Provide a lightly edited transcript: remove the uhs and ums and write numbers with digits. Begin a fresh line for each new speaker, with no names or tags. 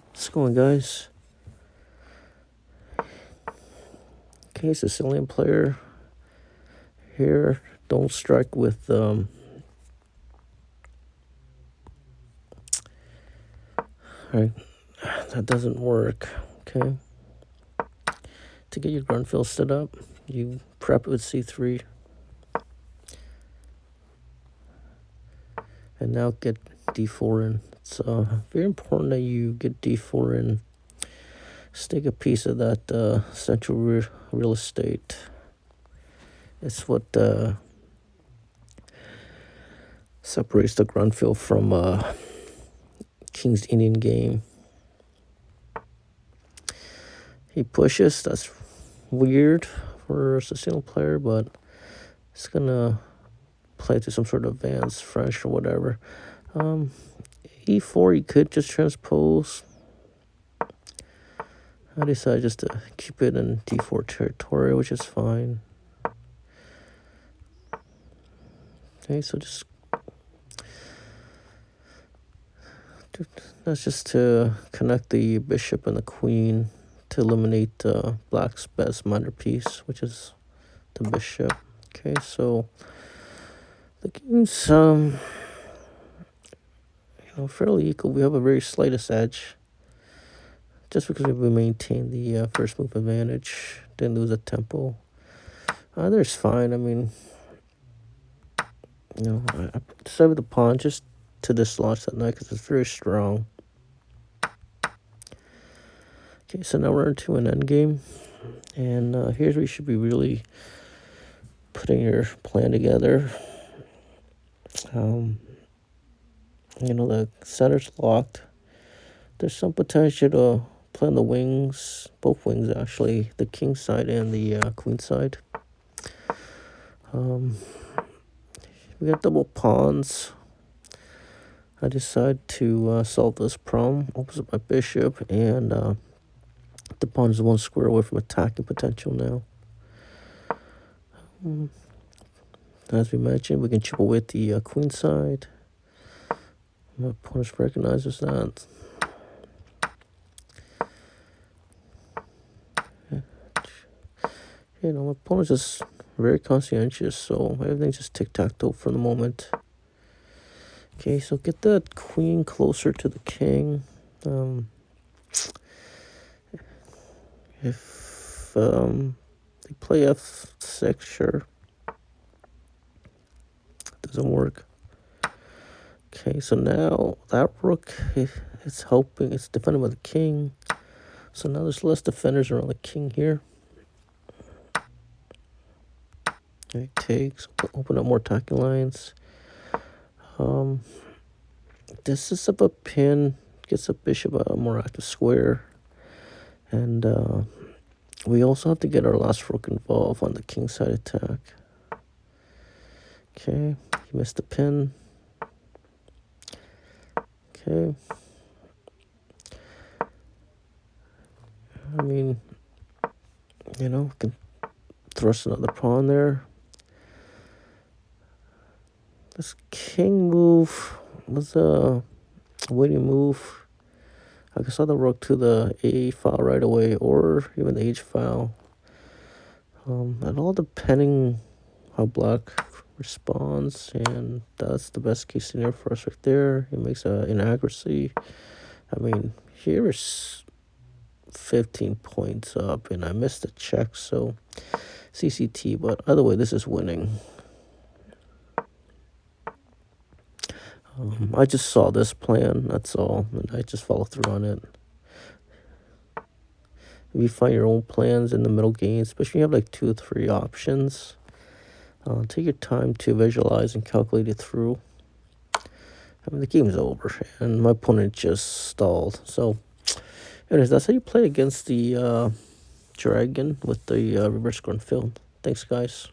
What's going, guys? Okay, Sicilian player here. Don't strike with Alright, that doesn't work. Okay. To get your Grunfeld stood up, you prep it with c3. And now get d4 in. It's very important that you get d4 in. Stick a piece of that central real estate. It's what separates the Grunfeld from King's Indian game. He pushes. That's weird for a Sicilian player, but it's gonna play to some sort of advanced French or whatever. E4, you could just transpose. I decided just to keep it in d4 territory, which is fine. Okay, so that's just to connect the bishop and the queen to eliminate black's best minor piece, which is the bishop. Okay, so the game's fairly equal. We have a very slightest edge, just because we maintain the first move advantage, didn't lose a tempo. There's fine. I mean, I decided with the pawn just to dislodge that knight because it's very strong. Okay, so now we're into an endgame, and here's where you should be really putting your plan together. The center's locked. There's some potential to play on the wings, both wings actually, the king side and the queen side. We got double pawns. I decide to solve this problem. Opens up my bishop, and the pawn is one square away from attacking potential now. As we mentioned, we can chip away at the queen side. My opponent recognizes that. My opponent's just very conscientious, so everything's just tic-tac-toe for the moment. Okay, so get that queen closer to the king. If they play f6, sure. Doesn't work. Okay, so now that rook is helping. It's defended by the king. So now there's less defenders around the king here. Okay, takes. Open up more attacking lines. This is up a pin. Gets the bishop a more active square. And we also have to get our last rook involved on the king side attack. Okay, he missed the pin. Okay. I mean, we can thrust another pawn there. This king move was a waiting move. I can saw the rook to the A file right away, or even the H file. And all depending how black responds, and that's the best case scenario for us right there. It makes an inaccuracy. I mean, here is 15 points up, and I missed the check, so CCT. But either way, this is winning. I just saw this plan, that's all, and I just followed through on it. If you find your own plans in the middle game, especially if you have like 2 or 3 options, take your time to visualize and calculate it through. I mean, the game's over, and my opponent just stalled. So, anyways, that's how you play against the dragon with the reverse Grunfeld. Thanks, guys.